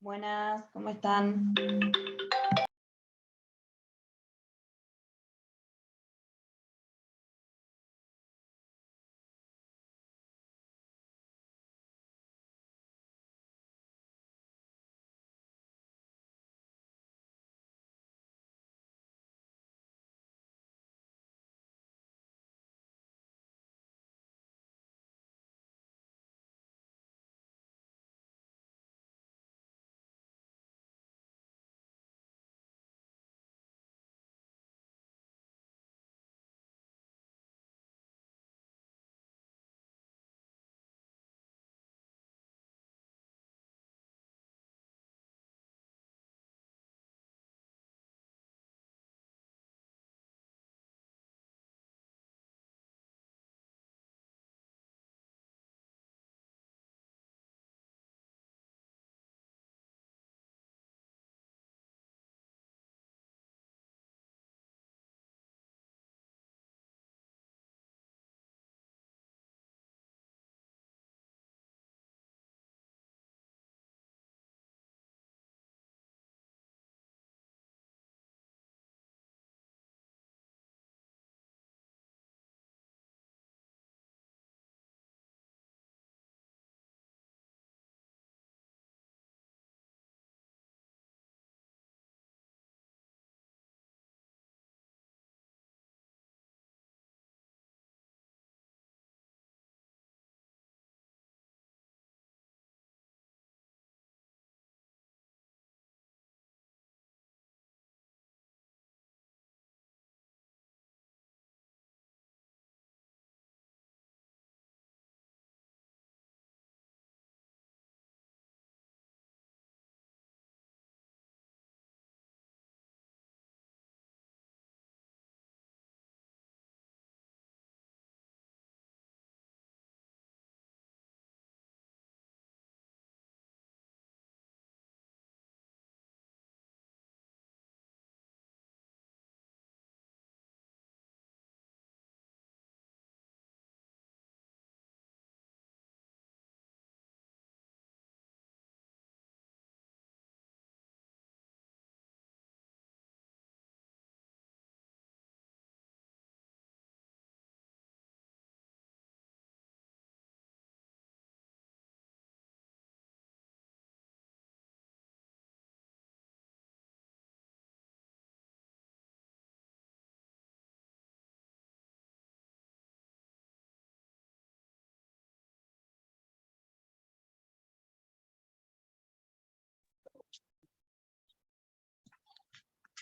Buenas, ¿cómo están?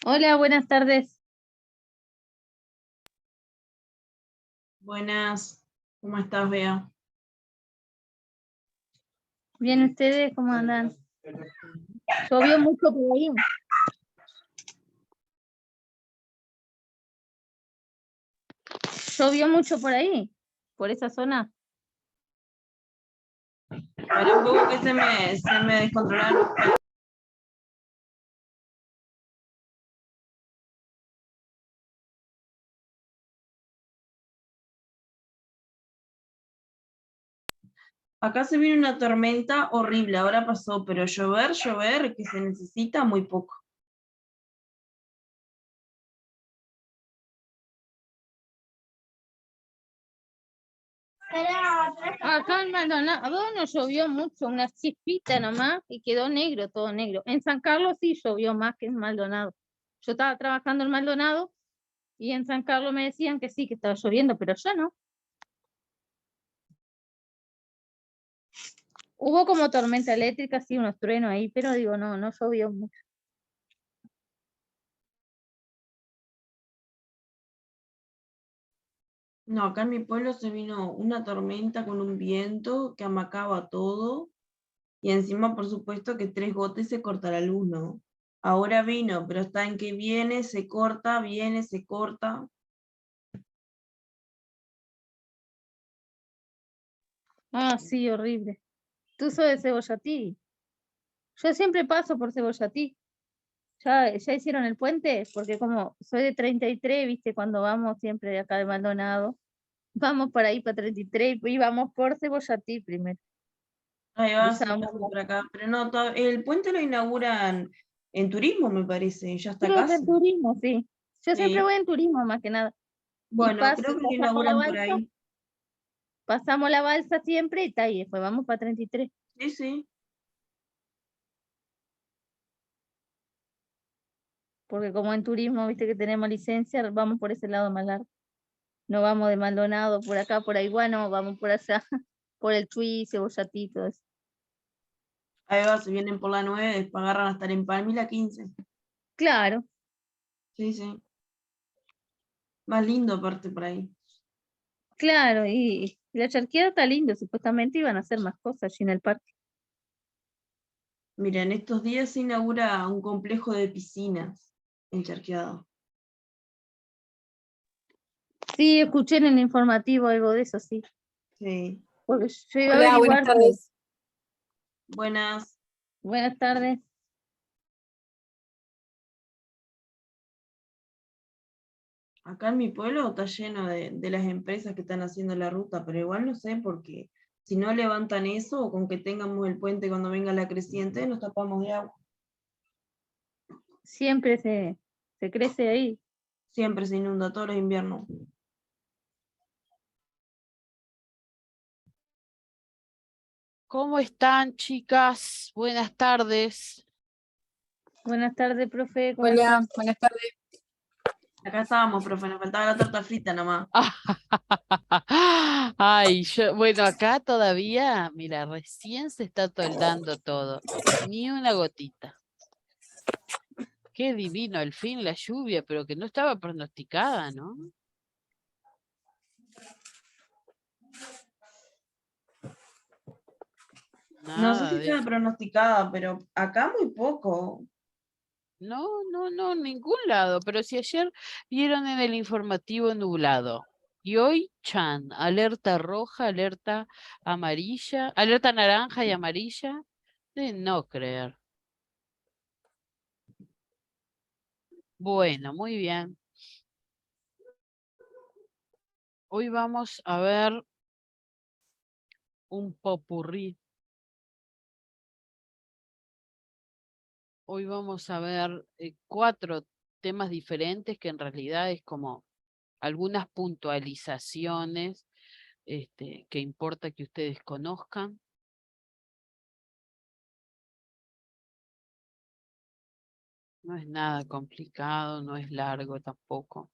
Hola, buenas tardes. Buenas, ¿cómo estás, Bea? Bien, ¿ustedes cómo andan? Llovió mucho por ahí. Llovió mucho por ahí, por esa zona. Para un poco que se me descontrolaron. Acá se viene una tormenta horrible, ahora pasó, pero llover, que se necesita muy poco. Acá en Maldonado no llovió mucho, una chispita nomás y quedó negro, todo negro. En San Carlos sí llovió más que en Maldonado. Yo estaba trabajando en Maldonado y en San Carlos me decían que sí, que estaba lloviendo, pero yo no. Hubo como tormenta eléctrica, sí, unos truenos ahí, pero digo, no llovió mucho. No, acá en mi pueblo se vino una tormenta con un viento que amacaba todo y encima, por supuesto, que 3 gotas se corta la luz, ¿no? Ahora vino, pero está en que viene, se corta, viene, se corta. Ah, sí, horrible. Tú sos de Cebollatí. Yo siempre paso por Cebollatí. ¿Ya hicieron el puente? Porque como soy de 33, viste, cuando vamos siempre de acá de Maldonado, vamos para ahí para 33 y vamos por Cebollatí primero. Ahí va, sí, Usamos, paso por acá. Pero no, el puente lo inauguran en turismo, me parece, ya está creo que en casi. turismo, sí. Yo siempre Sí. voy en turismo más que nada. Y Bueno, creo que lo pasamos la inauguran por balsa, ahí. siempre y está ahí, después vamos para 33. Sí, sí. Porque como en turismo, viste que tenemos licencia, vamos por ese lado más largo. No vamos de Maldonado por acá, por ahí, bueno, vamos por allá, por el Chuy, Cebollatí, todo eso. Ahí va, se vienen por la 9, después agarran hasta el Empalme y la 15. Claro, Sí, sí. Más lindo aparte por ahí. claro, y la charqueada está lindo, supuestamente iban a hacer más cosas allí en el parque. Mira, en estos días se inaugura un complejo de piscinas en Charqueado. Sí, escuché en el informativo algo de eso, sí. Sí. Porque yo iba a Hola, buenas averiguar, pero tardes. Buenas. buenas tardes. Acá en mi pueblo está lleno de las empresas que están haciendo la ruta, pero igual no sé porque si no levantan eso o con que tengamos el puente cuando venga la creciente, nos tapamos de agua. Siempre se crece ahí. Siempre se inunda todos los inviernos. ¿Cómo están, chicas? Buenas tardes. Buenas tardes, profe, ¿cómo Hola, están? buenas tardes. Acá estábamos, profe, nos faltaba la torta frita nomás. Ay, bueno, acá todavía, mira, recién se está toldando todo. Ni una gotita. Qué divino al fin la lluvia, pero que no estaba pronosticada, ¿no? No sé si Nada de estaba eso. pronosticada, pero acá muy poco. No, no, no, ningún lado. Pero si ayer vieron en el informativo nublado. Y hoy, Chan, alerta roja, alerta amarilla, alerta naranja y amarilla. De no creer. Bueno, muy bien. Hoy vamos a ver un popurrí. Hoy vamos a ver 4 temas diferentes que en realidad es como algunas puntualizaciones que importa que ustedes conozcan. No es nada complicado, no es largo tampoco.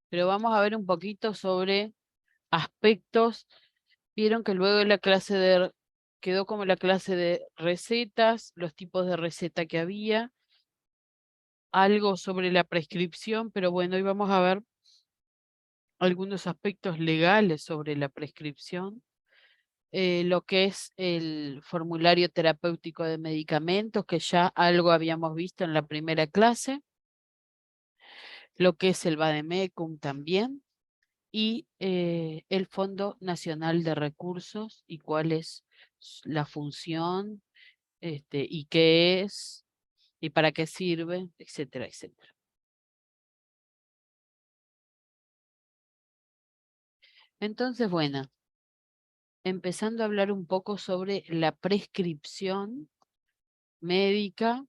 Pero vamos a ver un poquito sobre aspectos. Vieron que luego de la clase quedó como la clase de recetas, los tipos de receta que había, algo sobre la prescripción, pero bueno, hoy vamos a ver algunos aspectos legales sobre la prescripción, lo que es el formulario terapéutico de medicamentos, que ya algo habíamos visto en la primera clase, lo que es el vademecum también, y el Fondo Nacional de Recursos y cuál es la función, y qué es, y para qué sirve, etcétera, etcétera. Entonces, bueno, empezando a hablar un poco sobre la prescripción médica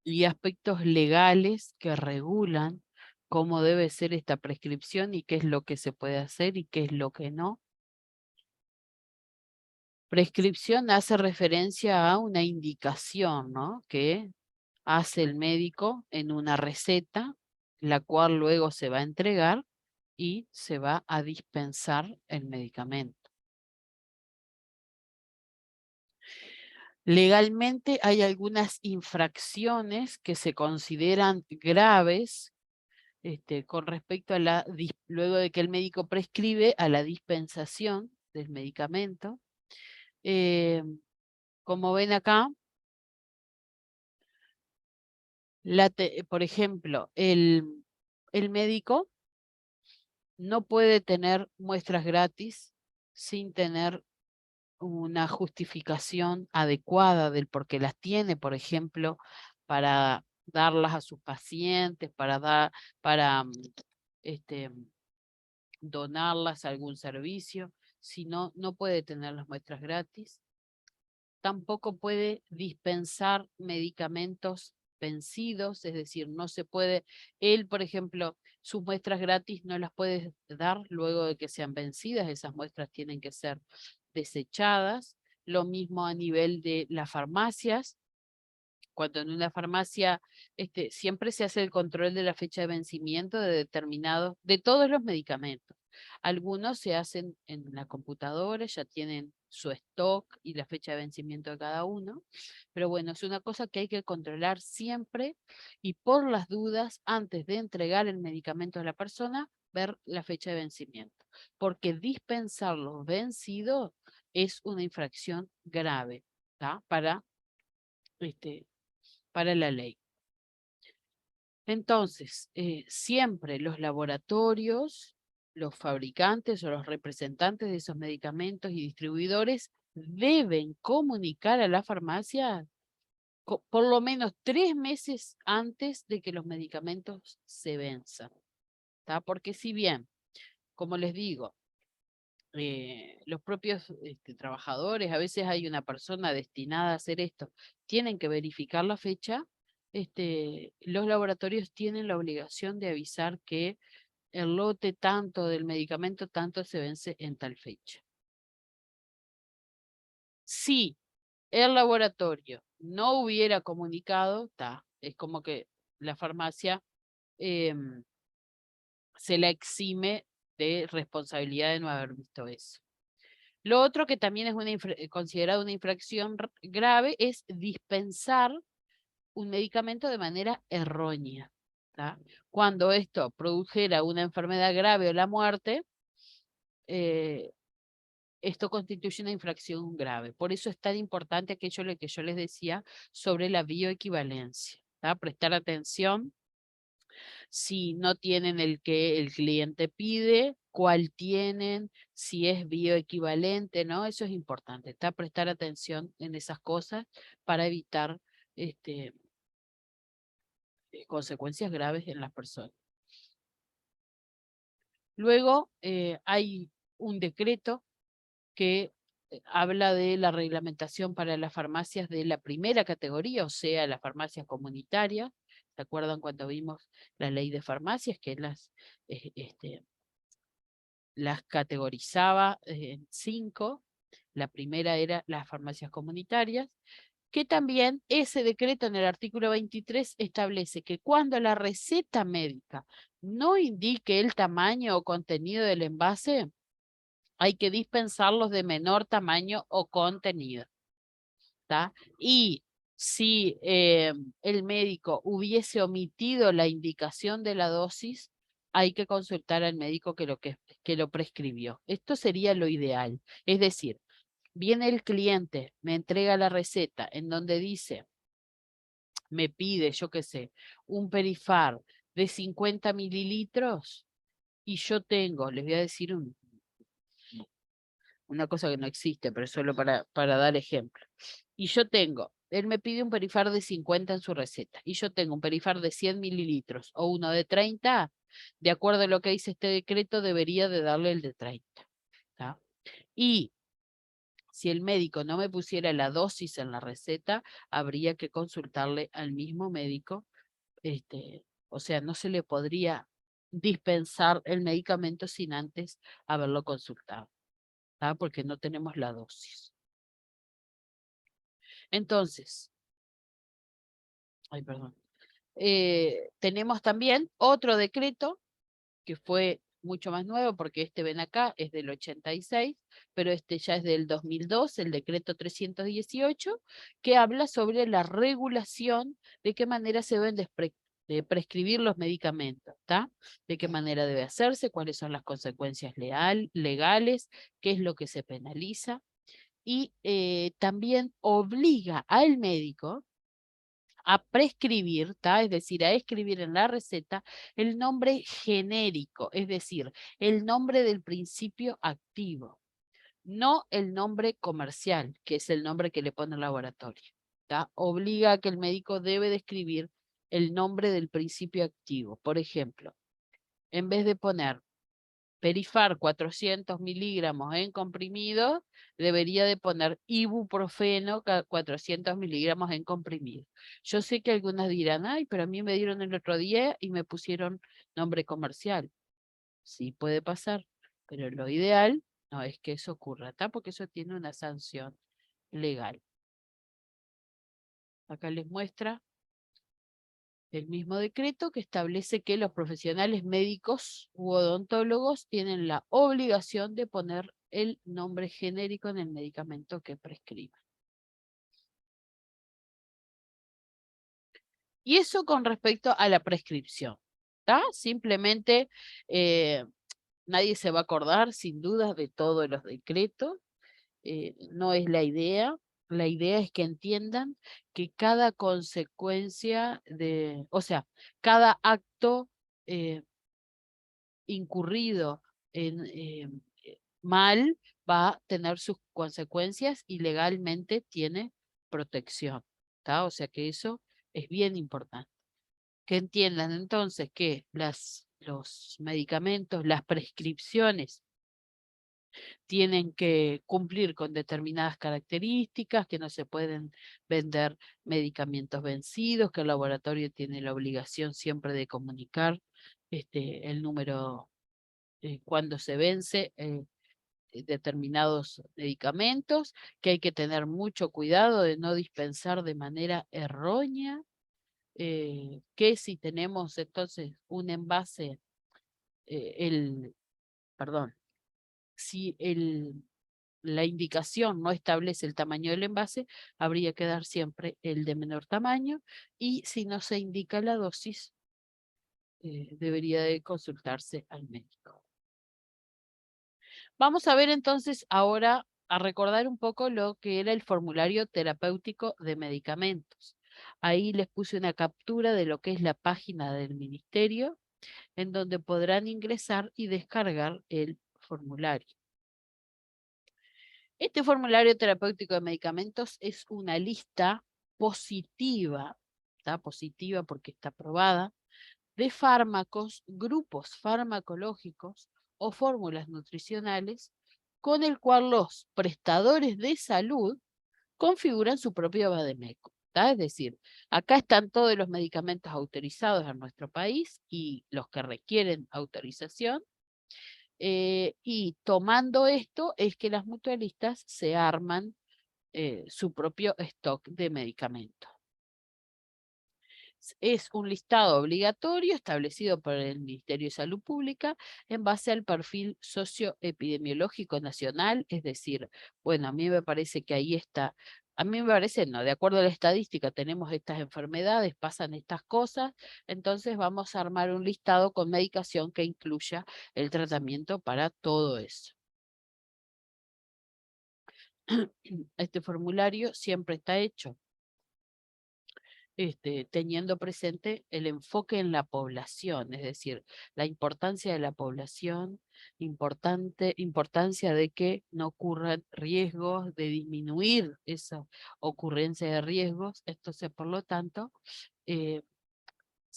y aspectos legales que regulan cómo debe ser esta prescripción y qué es lo que se puede hacer y qué es lo que no. Prescripción hace referencia a una indicación, ¿no?, que hace el médico en una receta, la cual luego se va a entregar y se va a dispensar el medicamento. Legalmente hay algunas infracciones que se consideran graves con respecto a luego de que el médico prescribe, a la dispensación del medicamento. Como ven acá, por ejemplo, el médico no puede tener muestras gratis sin tener una justificación adecuada del por qué las tiene, por ejemplo, para darlas a sus pacientes, para donarlas a algún servicio. si no, no puede tener las muestras gratis. Tampoco puede dispensar medicamentos vencidos, es decir, no se puede, él, por ejemplo, sus muestras gratis no las puede dar luego de que sean vencidas, esas muestras tienen que ser desechadas. Lo mismo a nivel de las farmacias. Cuando en una farmacia siempre se hace el control de la fecha de vencimiento de determinados, de todos los medicamentos. Algunos se hacen en la computadora, ya tienen su stock y la fecha de vencimiento de cada uno. Pero bueno, es una cosa que hay que controlar siempre y por las dudas, antes de entregar el medicamento a la persona, ver la fecha de vencimiento. Porque dispensar los vencidos es una infracción grave, ¿tá? Para la ley. Entonces, siempre los laboratorios, los fabricantes o los representantes de esos medicamentos y distribuidores deben comunicar a la farmacia por lo menos 3 meses antes de que los medicamentos se venzan, ¿tá? Porque si bien, como les digo, los propios trabajadores, a veces hay una persona destinada a hacer esto, tienen que verificar la fecha, los laboratorios tienen la obligación de avisar que el lote tanto del medicamento tanto se vence en tal fecha. Si el laboratorio no hubiera comunicado, es como que la farmacia se la exime de responsabilidad de no haber visto eso. Lo otro que también es considerado una infracción grave es dispensar un medicamento de manera errónea, ¿tá? Cuando esto produjera una enfermedad grave o la muerte, esto constituye una infracción grave. Por eso es tan importante aquello que yo les decía sobre la bioequivalencia, ¿tá? Prestar atención si no tienen el que el cliente pide, cuál tienen, si es bioequivalente, ¿no? Eso es importante, está prestar atención en esas cosas para evitar consecuencias graves en las personas. Luego hay un decreto que habla de la reglamentación para las farmacias de la primera categoría, o sea, las farmacias comunitarias. ¿Se acuerdan cuando vimos la ley de farmacias que las categorizaba en 5? La primera era las farmacias comunitarias, que también ese decreto en el artículo 23 establece que cuando la receta médica no indique el tamaño o contenido del envase, hay que dispensarlos de menor tamaño o contenido, ¿tá? Y si el médico hubiese omitido la indicación de la dosis, hay que consultar al médico que lo prescribió. Esto sería lo ideal. Es decir, viene el cliente, me entrega la receta en donde dice, me pide, yo qué sé, un Perifar de 50 mililitros y yo tengo, les voy a decir una cosa que no existe, pero solo para dar ejemplo. Y yo tengo, él me pide un Perifar de 50 en su receta, y yo tengo un Perifar de 100 mililitros o uno de 30, de acuerdo a lo que dice este decreto, debería de darle el de 30. ¿Tá? Y si el médico no me pusiera la dosis en la receta, habría que consultarle al mismo médico, o sea, no se le podría dispensar el medicamento sin antes haberlo consultado, ¿tá? Porque no tenemos la dosis. Entonces, tenemos también otro decreto que fue mucho más nuevo, porque ven acá, es del 86, pero ya es del 2002, el decreto 318, que habla sobre la regulación de qué manera se deben de prescribir los medicamentos, ¿tá? De qué manera debe hacerse, cuáles son las consecuencias legales, qué es lo que se penaliza, y también obliga al médico a prescribir, es decir, a escribir en la receta el nombre genérico, es decir, el nombre del principio activo, no el nombre comercial, que es el nombre que le pone el laboratorio. Obliga a que el médico debe describir el nombre del principio activo. Por ejemplo, en vez de poner Perifar 400 miligramos en comprimido, debería de poner ibuprofeno 400 miligramos en comprimido. Yo sé que algunas dirán, ay, pero a mí me dieron el otro día y me pusieron nombre comercial. Sí puede pasar, pero lo ideal no es que eso ocurra, ¿tá? Porque eso tiene una sanción legal. Acá les muestra el mismo decreto que establece que los profesionales médicos u odontólogos tienen la obligación de poner el nombre genérico en el medicamento que prescriban. Y eso con respecto a la prescripción, ¿tá? Simplemente nadie se va a acordar sin dudas de todos los decretos, no es la idea. La idea es que entiendan que cada consecuencia o sea, cada acto incurrido en mal va a tener sus consecuencias y legalmente tiene protección, ¿tá? O sea que eso es bien importante. Que entiendan entonces que los medicamentos, las prescripciones tienen que cumplir con determinadas características, que no se pueden vender medicamentos vencidos, que el laboratorio tiene la obligación siempre de comunicar el número cuando se vence determinados medicamentos, que hay que tener mucho cuidado de no dispensar de manera errónea, que si tenemos entonces un envase, perdón, si la indicación no establece el tamaño del envase, habría que dar siempre el de menor tamaño, y si no se indica la dosis, debería de consultarse al médico. Vamos a ver entonces ahora a recordar un poco lo que era el formulario terapéutico de medicamentos. Ahí les puse una captura de lo que es la página del ministerio, en donde podrán ingresar y descargar el formulario. Este formulario terapéutico de medicamentos es una lista positiva, está positiva porque está aprobada, de fármacos, grupos farmacológicos o fórmulas nutricionales con el cual los prestadores de salud configuran su propio vademécum. Es decir, acá están todos los medicamentos autorizados en nuestro país y los que requieren autorización. Y tomando esto es que las mutualistas se arman su propio stock de medicamentos. Es un listado obligatorio establecido por el Ministerio de Salud Pública en base al perfil socioepidemiológico nacional, es decir, bueno, a mí me parece que ahí está, a mí me parece, no, de acuerdo a la estadística tenemos estas enfermedades, pasan estas cosas, entonces vamos a armar un listado con medicación que incluya el tratamiento para todo eso. Este formulario siempre está hecho teniendo presente el enfoque en la población, es decir, la importancia de la población, importancia de que no ocurran riesgos, de disminuir esa ocurrencia de riesgos. Entonces, por lo tanto, se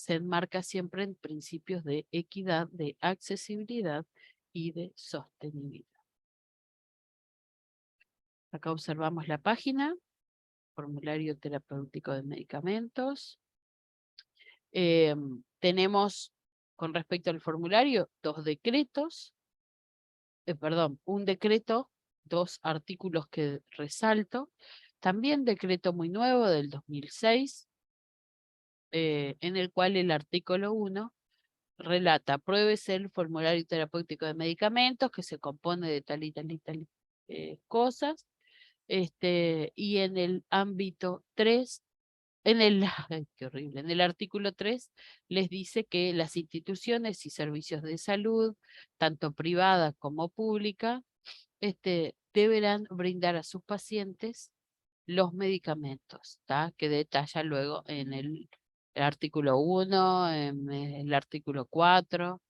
enmarca siempre en principios de equidad, de accesibilidad y de sostenibilidad. Acá observamos la página, formulario terapéutico de medicamentos. Tenemos, con respecto al formulario, dos decretos, un decreto, dos artículos que resalto, también decreto muy nuevo del 2006, en el cual el artículo 1 relata, apruébese el formulario terapéutico de medicamentos que se compone de tal y tal y tal cosas, y en el ámbito 3, ay, qué horrible, en el artículo 3 les dice que las instituciones y servicios de salud, tanto privadas como públicas, deberán brindar a sus pacientes los medicamentos, que detalla luego en el artículo 1, en el artículo 4,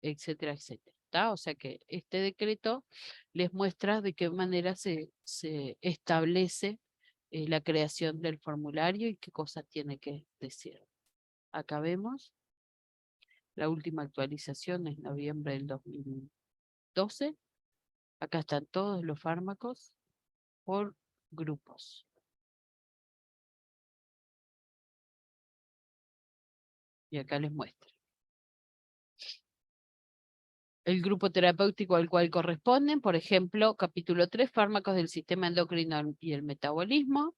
etcétera, etcétera. O sea que este decreto les muestra de qué manera se establece la creación del formulario y qué cosas tiene que decir. Acá vemos la última actualización es noviembre del 2020. 12. Acá están todos los fármacos por grupos. Y acá les muestro. El grupo terapéutico al cual corresponden, por ejemplo, capítulo 3, fármacos del sistema endocrino y el metabolismo.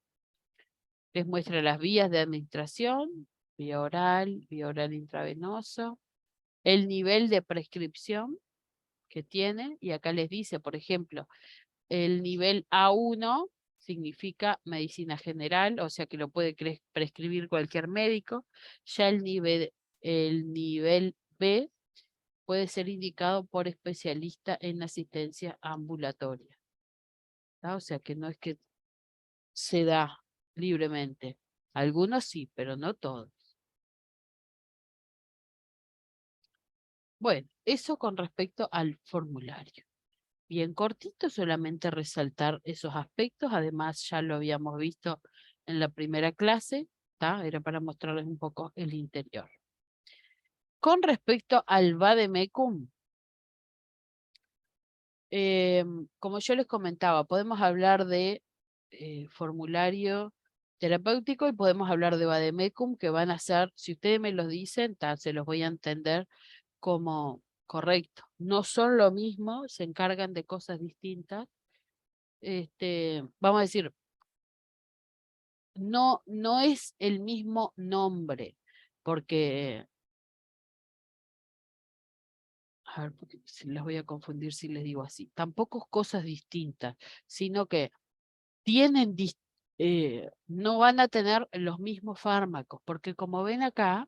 Les muestra las vías de administración, vía oral intravenoso, el nivel de prescripción que tiene, y acá les dice, por ejemplo, el nivel A1 significa medicina general, o sea que lo puede prescribir cualquier médico. Ya el nivel B puede ser indicado por especialista en asistencia ambulatoria. ¿Tá? O sea que no es que se da libremente. Algunos sí, pero no todos. Bueno, eso con respecto al formulario. Bien cortito, solamente resaltar esos aspectos. Además, ya lo habíamos visto en la primera clase, ¿tá? Era para mostrarles un poco el interior. Con respecto al vademecum, como yo les comentaba, podemos hablar de formulario terapéutico y podemos hablar de vademecum, que van a ser, si ustedes me los dicen, se los voy a entender como correcto. No son lo mismo, se encargan de cosas distintas. Vamos a decir, no es el mismo nombre, porque, a ver, porque las voy a confundir si les digo así, tampoco cosas distintas, sino que tienen, no van a tener los mismos fármacos, porque como ven acá,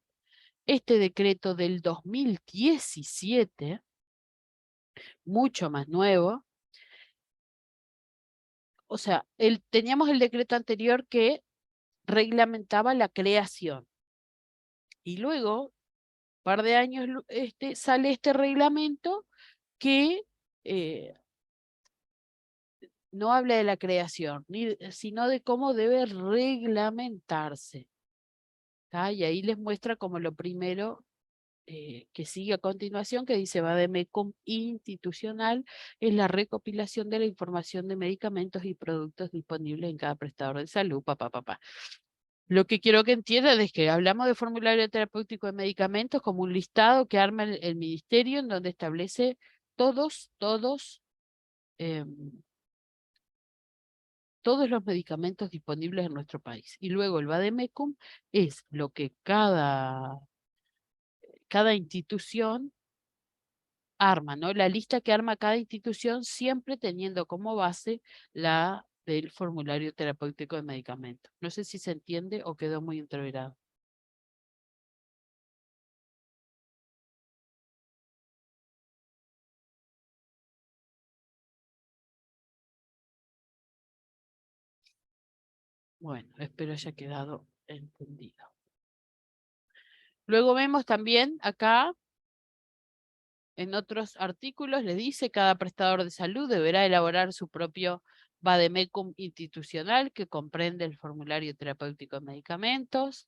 este decreto del 2017, mucho más nuevo, o sea, teníamos el decreto anterior que reglamentaba la creación. Y luego, par de años, sale este reglamento que no habla de la creación, sino de cómo debe reglamentarse. ¿Tá? Y ahí les muestra como lo primero que sigue a continuación, que dice vademecum institucional, es la recopilación de la información de medicamentos y productos disponibles en cada prestador de salud, Lo que quiero que entiendan es que hablamos de formulario terapéutico de medicamentos como un listado que arma el ministerio en donde establece todos los medicamentos disponibles en nuestro país. Y luego el vademecum es lo que cada institución arma, ¿no? La lista que arma cada institución, siempre teniendo como base la del formulario terapéutico de medicamentos. No sé si se entiende o quedó muy entreverado. Bueno, espero haya quedado entendido. Luego vemos también acá, en otros artículos, le dice cada prestador de salud deberá elaborar su propio vademecum institucional que comprende el formulario terapéutico de medicamentos.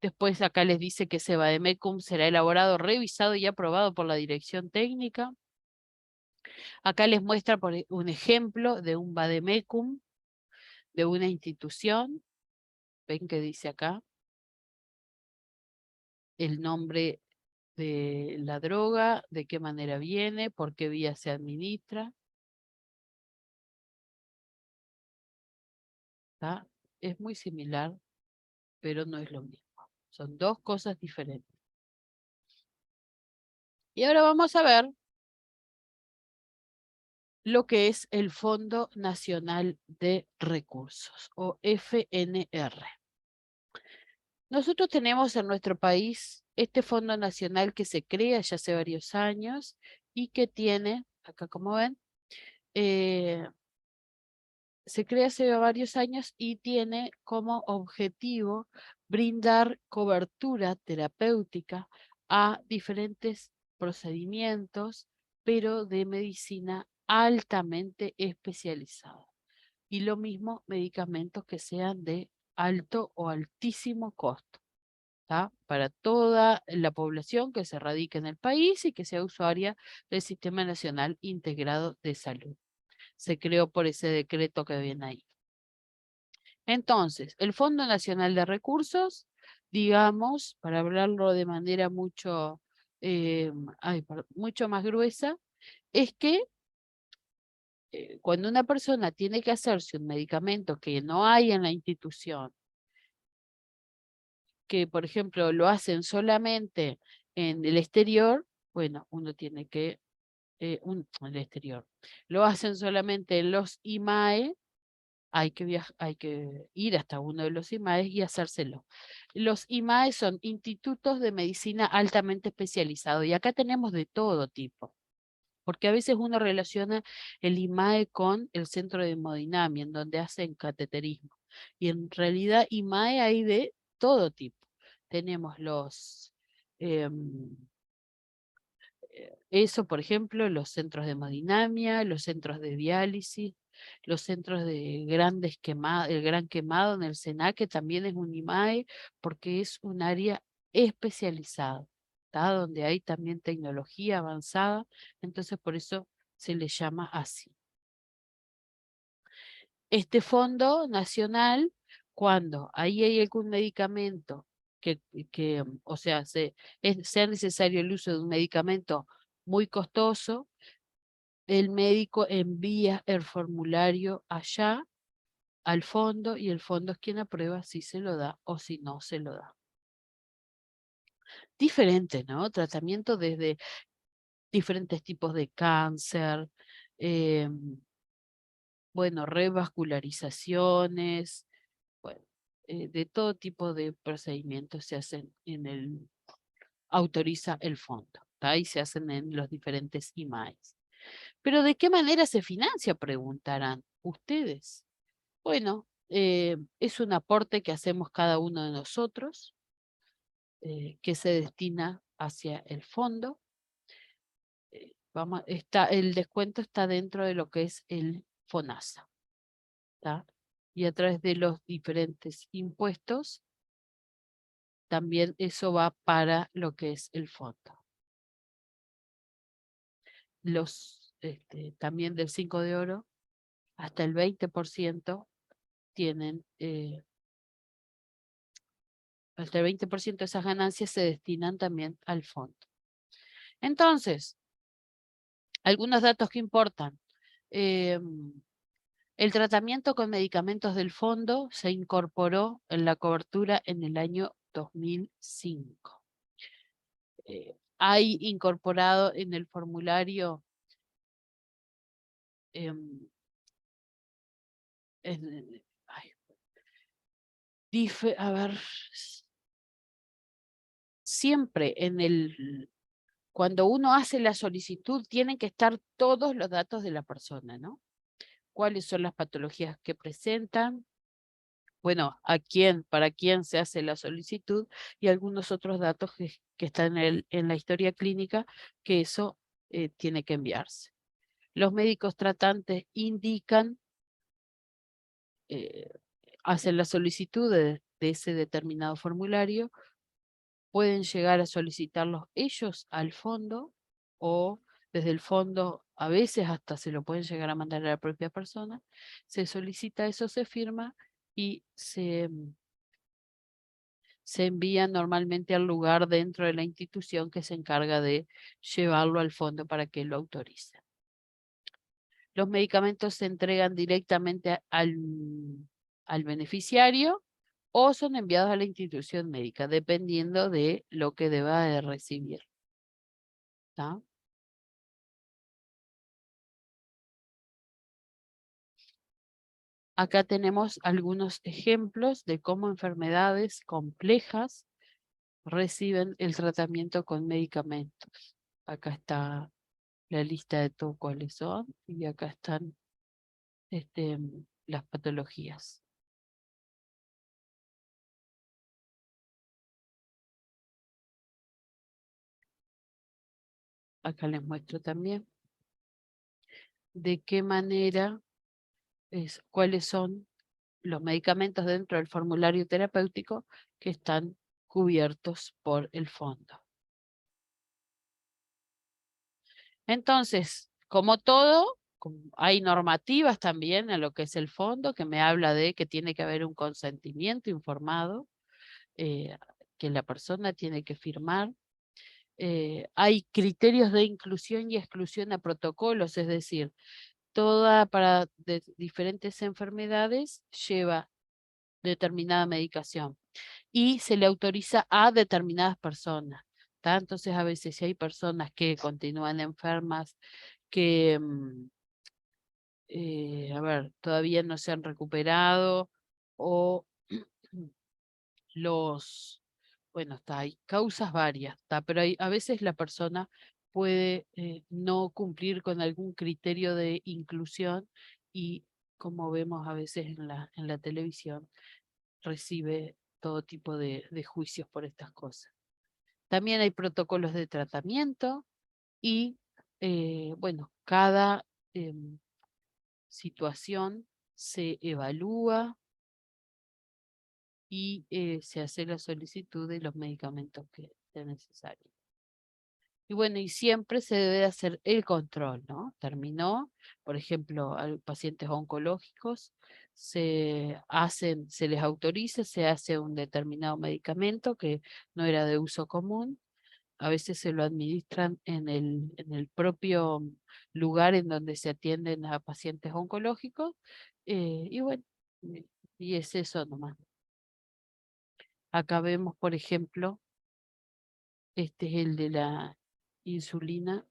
Después acá les dice que ese vademecum será elaborado, revisado y aprobado por la dirección técnica. Acá les muestra un ejemplo de un vademecum de una institución. Ven que dice acá el nombre de la droga, de qué manera viene, por qué vía se administra. ¿Tá? Es muy similar, pero no es lo mismo. Son dos cosas diferentes. Y ahora vamos a ver lo que es el Fondo Nacional de Recursos, o FNR. Nosotros tenemos en nuestro país este Fondo Nacional que se crea ya hace varios años y que tiene, acá como ven, se crea hace varios años y tiene como objetivo brindar cobertura terapéutica a diferentes procedimientos, pero de medicina altamente especializada. Y lo mismo medicamentos que sean de alto o altísimo costo. ¿tá? Para toda la población que se radique en el país y que sea usuaria del Sistema Nacional Integrado de Salud. Se creó por ese decreto que viene ahí. Entonces, el Fondo Nacional de Recursos, digamos, para hablarlo de manera mucho, mucho más gruesa, es que cuando una persona tiene que hacerse un medicamento que no hay en la institución, que por ejemplo lo hacen solamente en el exterior, bueno, uno tiene que, en el exterior, lo hacen solamente en los IMAE, hay que ir hasta uno de los IMAE y hacérselo. Los IMAE son institutos de medicina altamente especializados y acá tenemos de todo tipo. Porque a veces uno relaciona el IMAE con el centro de hemodinamia, en donde hacen cateterismo. Y en realidad IMAE hay de todo tipo. Tenemos eso, por ejemplo, los centros de hemodinamia, los centros de diálisis, los centros de el Gran Quemado en el SENA, que también es un IMAE, porque es un área especializada, ¿tá? Donde hay también tecnología avanzada, entonces por eso se le llama así. Este fondo nacional, cuando ahí hay algún medicamento o sea, sea necesario el uso de un medicamento muy costoso, el médico envía el formulario allá al fondo y el fondo es quien aprueba si se lo da o si no se lo da. Diferente, ¿no? Tratamiento desde diferentes tipos de cáncer, bueno, revascularizaciones, bueno, de todo tipo de procedimientos se hacen autoriza el fondo, ¿tá? Y se hacen en los diferentes IMAES. Pero ¿de qué manera se financia? Preguntarán ustedes. Bueno, es un aporte que hacemos cada uno de nosotros, que se destina hacia el fondo. El descuento está dentro de lo que es el FONASA, ¿tá? Y a través de los diferentes impuestos, también eso va para lo que es el fondo. También del 5 de oro, hasta el 20% tienen, hasta el 20% de esas ganancias se destinan también al fondo. Entonces, algunos datos que importan. El tratamiento con medicamentos del fondo se incorporó en la cobertura en el año 2005. Hay incorporado en el formulario a ver, siempre cuando uno hace la solicitud tienen que estar todos los datos de la persona, ¿no? ¿Cuáles son las patologías que presentan? Bueno, para quién se hace la solicitud y algunos otros datos que están en la historia clínica, que eso tiene que enviarse. Los médicos tratantes indican, hacen la solicitud de ese determinado formulario, pueden llegar a solicitarlos ellos al fondo o desde el fondo a veces hasta se lo pueden llegar a mandar a la propia persona. Se solicita eso, se firma y se envía normalmente al lugar dentro de la institución que se encarga de llevarlo al fondo para que lo autorice. Los medicamentos se entregan directamente al beneficiario o son enviados a la institución médica, dependiendo de lo que deba de recibir. ¿Tá? Acá tenemos algunos ejemplos de cómo enfermedades complejas reciben el tratamiento con medicamentos. Acá está la lista de todo cuáles son y acá están las patologías. Acá les muestro también de qué manera, cuáles son los medicamentos dentro del formulario terapéutico que están cubiertos por el fondo. Entonces, como todo, hay normativas también en lo que es el fondo, que me habla de que tiene que haber un consentimiento informado, que la persona tiene que firmar. Hay criterios de inclusión y exclusión a protocolos, es decir, toda para diferentes enfermedades lleva determinada medicación y se le autoriza a determinadas personas. Entonces, a veces si hay personas que continúan enfermas, que a ver, todavía no se han recuperado o bueno, hay causas varias, pero a veces la persona puede no cumplir con algún criterio de inclusión y, como vemos a veces en la televisión, recibe todo tipo de juicios por estas cosas. También hay protocolos de tratamiento y, bueno, cada situación se evalúa y se hace la solicitud de los medicamentos que sean necesarios. Y bueno, y siempre se debe hacer el control, ¿no? Terminó, por ejemplo, a pacientes oncológicos, se les autoriza, se hace un determinado medicamento que no era de uso común, a veces se lo administran en el propio lugar en donde se atienden a pacientes oncológicos, y bueno, y es eso nomás. Acá vemos, por ejemplo, este es el de la insulina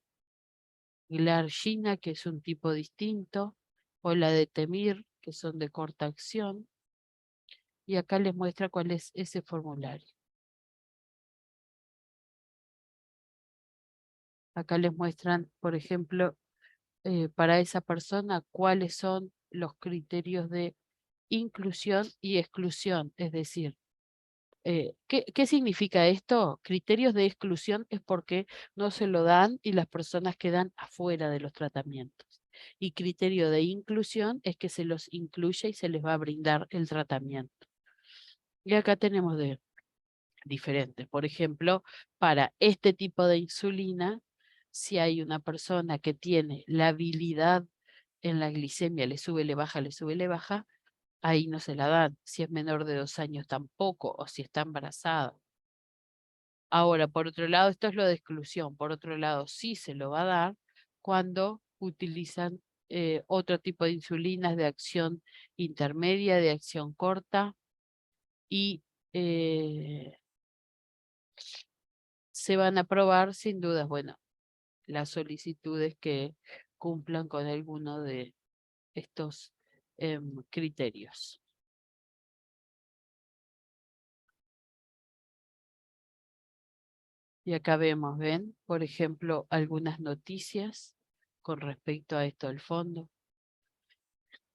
glargina, que es un tipo distinto, o la de Temir, que son de corta acción, y acá les muestra cuál es ese formulario. Acá les muestran, por ejemplo, para esa persona cuáles son los criterios de inclusión y exclusión, es decir, ¿qué significa esto? Criterios de exclusión es porque no se lo dan y las personas quedan afuera de los tratamientos. Y criterio de inclusión es que se los incluye y se les va a brindar el tratamiento. Y acá tenemos de diferentes. Por ejemplo, para este tipo de insulina, si hay una persona que tiene la habilidad en la glicemia, le sube, le baja, ahí no se la dan. Si es menor de 2 años tampoco, o si está embarazada. Ahora, por otro lado, esto es lo de exclusión. Por otro lado, sí se lo va a dar cuando utilizan otro tipo de insulinas de acción intermedia, de acción corta, y se van a aprobar sin dudas, bueno, las solicitudes que cumplan con alguno de estos criterios. Y acá vemos, ¿ven? Por ejemplo, algunas noticias con respecto a esto del fondo.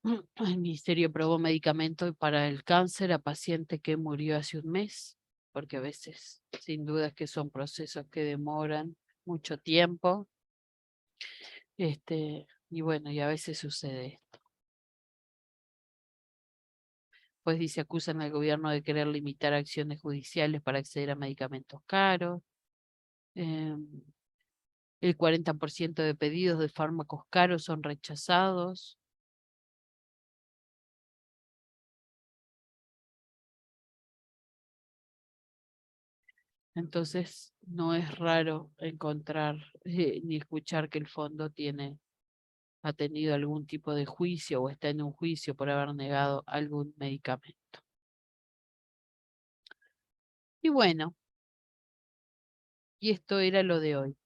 El Ministerio aprobó medicamentos para el cáncer a paciente que murió hace un mes, porque a veces, sin duda, que son procesos que demoran mucho tiempo. Y bueno, y a veces sucede esto. Pues dice, acusan al gobierno de querer limitar acciones judiciales para acceder a medicamentos caros. El 40% de pedidos de fármacos caros son rechazados. Entonces, no es raro encontrar ni escuchar que el fondo ha tenido algún tipo de juicio o está en un juicio por haber negado algún medicamento. Y bueno, y esto era lo de hoy.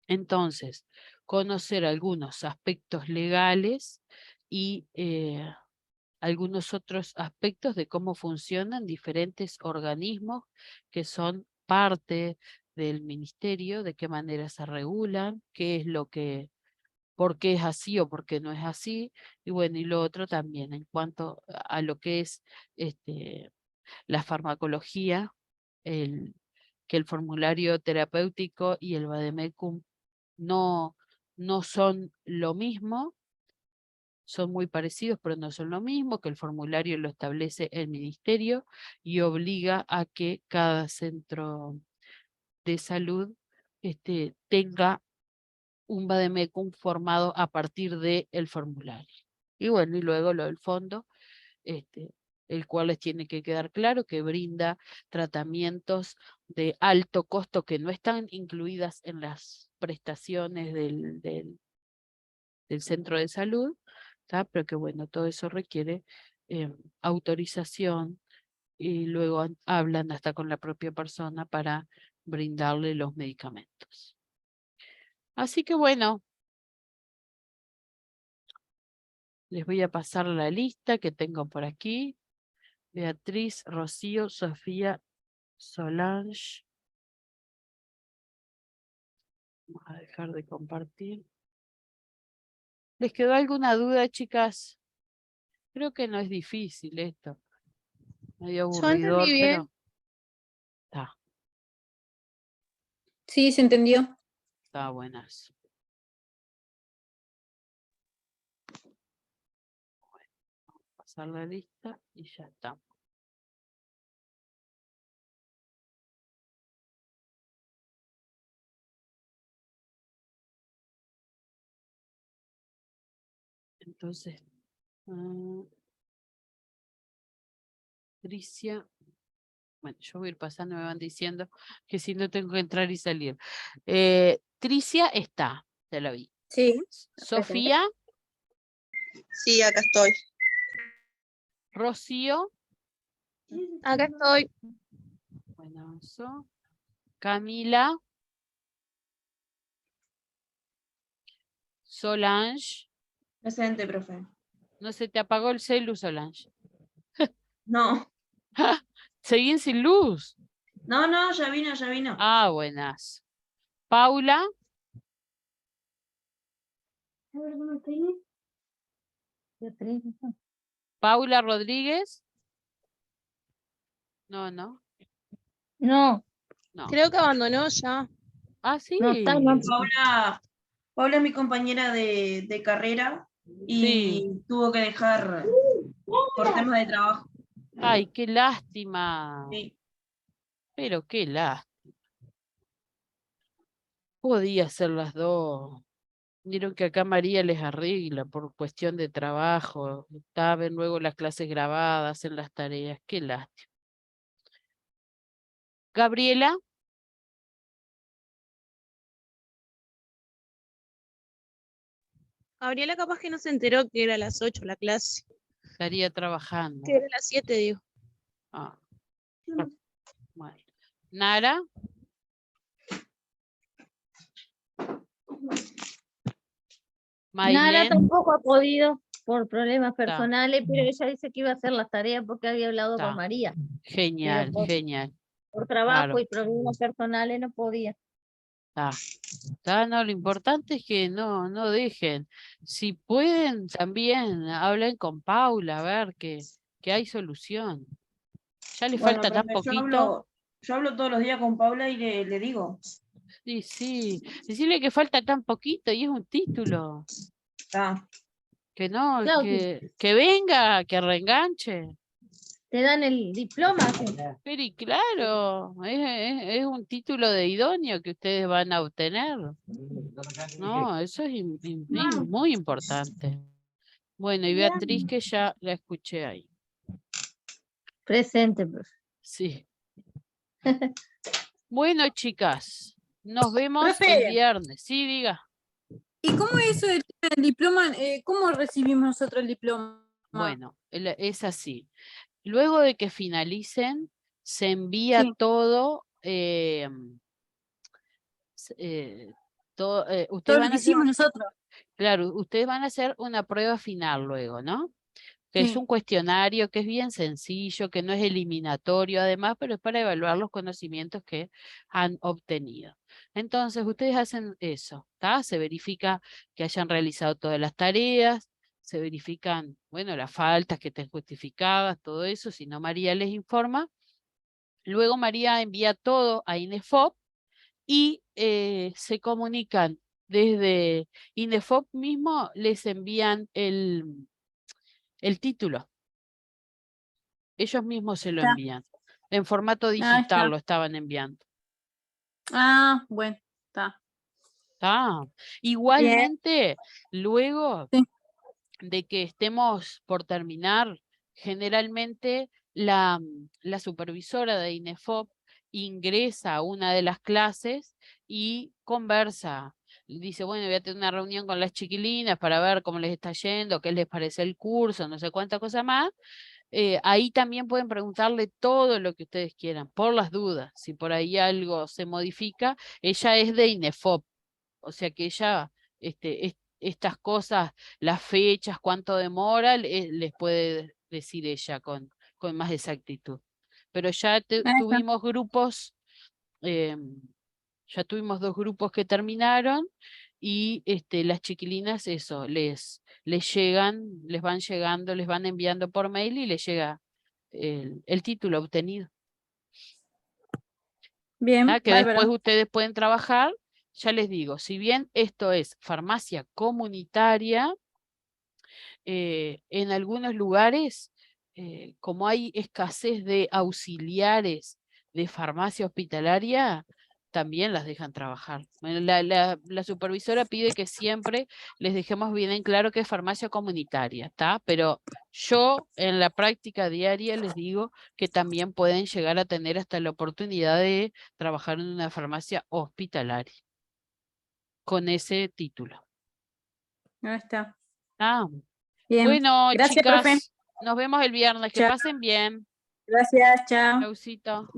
Entonces, conocer algunos aspectos legales y algunos otros aspectos de cómo funcionan diferentes organismos que son parte del ministerio, de qué manera se regulan, qué es lo que, por qué es así o por qué no es así, y bueno, y lo otro también en cuanto a lo que es la farmacología, que el formulario terapéutico y el vademecum no son lo mismo, son muy parecidos, pero no son lo mismo, que el formulario lo establece el ministerio y obliga a que cada centro de salud tenga un vademecum formado a partir del formulario. Y bueno, y luego lo del fondo, el cual les tiene que quedar claro que brinda tratamientos de alto costo que no están incluidas en las prestaciones del centro de salud, ¿tá? Pero que bueno, todo eso requiere autorización y luego hablan hasta con la propia persona para brindarle los medicamentos. Así que bueno, les voy a pasar la lista que tengo por aquí. Beatriz, Rocío, Sofía, Solange. Vamos a dejar de compartir. ¿Les quedó alguna duda, chicas? Creo que no es difícil esto. Medio Yo entendí aburridor, bien. pero está Sí, se entendió. buenas. Bueno, vamos a pasar la lista y ya está. Entonces, Tricia, bueno, yo voy a ir pasando, me van diciendo que si no tengo que entrar y salir. Tricia está, ya la vi. Sí. Sofía, Sí, acá estoy. Rocío, Acá estoy. bueno, Camila, Solange, Presente, profe. no se te apagó el celu, Solange. No, Seguí sin luz. no, ya vino, ya vino. Ah, buenas. Paula, Paula Rodríguez. No. No, No. Creo que abandonó ya. Ah, sí. no está, no. Paula es mi compañera de carrera y Sí. tuvo que dejar por temas de trabajo. Ay, qué lástima. Sí. Pero qué lástima. Podía ser las dos. Vieron que acá María les arregla por cuestión de trabajo. Ven luego las clases grabadas en las tareas. Qué lástima. Gabriela. Gabriela capaz que no se enteró que era a las 8 la clase. Estaría trabajando. Que era a las 7, digo. Ah. Bueno. Nara. Nara Mailén. tampoco ha podido por problemas personales, pero ella dice que iba a hacer las tareas porque había hablado Está. con María. Genial, Pero genial. por trabajo Claro. y problemas personales no podía. No, lo importante es que no dejen. Si pueden, también hablen con Paula, a ver que hay solución. Ya le Bueno, falta tan profe, poquito. yo hablo todos los días con Paula y le digo. Sí. Decirle que falta tan poquito y es un título. Está. Que no, Claro, que venga, que reenganche. te dan el diploma. Pero y claro, es un título de idóneo que ustedes van a obtener. No, eso es muy importante. Bueno, y Beatriz, que ya la escuché ahí. Presente, profe. Sí. Bueno, chicas, nos vemos Profe. el viernes. Sí, diga. ¿Y cómo es eso del diploma? ¿Cómo recibimos nosotros el diploma? Bueno, es así. Luego de que finalicen, se envía Sí. todo. Todo Ustedes lo van que a hacer, hicimos nosotros. claro, ustedes van a hacer una prueba final luego, ¿no? Que es Sí. un cuestionario que es bien sencillo, que no es eliminatorio además, pero es para evaluar los conocimientos que han obtenido. Entonces, ustedes hacen eso, ¿está? Se verifica que hayan realizado todas las tareas, se verifican, bueno, las faltas que estén justificadas, todo eso, si no María les informa. Luego María envía todo a INEFOP y se comunican desde INDEFOP mismo les envían el título. Ellos mismos se lo Está. envían. En formato está. digital lo estaban enviando. Ah, bueno, está. Ah, igualmente, luego Sí. de que estemos por terminar, generalmente la supervisora de INEFOP ingresa a una de las clases y conversa. Dice, bueno, voy a tener una reunión con las chiquilinas para ver cómo les está yendo, qué les parece el curso, no sé cuánta cosa más. Ahí también pueden preguntarle todo lo que ustedes quieran, por las dudas. Si por ahí algo se modifica, ella es de INEFOP. O sea que ella, estas cosas, las fechas, cuánto demora, les puede decir ella con más exactitud. Pero ya Ahí está. tuvimos grupos, ya tuvimos 2 grupos que terminaron y las chiquilinas, eso, les llegan, les van llegando, les van enviando por mail y les llega el título obtenido. Bien, Que después bárbaro. ustedes pueden trabajar, ya les digo, si bien esto es farmacia comunitaria, en algunos lugares, como hay escasez de auxiliares de farmacia hospitalaria, también las dejan trabajar. Bueno, la supervisora pide que siempre les dejemos bien en claro que es farmacia comunitaria, ¿está? Pero yo en la práctica diaria les digo que también pueden llegar a tener hasta la oportunidad de trabajar en una farmacia hospitalaria con ese título. Ahí está. Ah, Bien. bueno, Gracias, profe. chicas, nos vemos el viernes. Que Chao. pasen bien. Gracias, chao. Chaucito.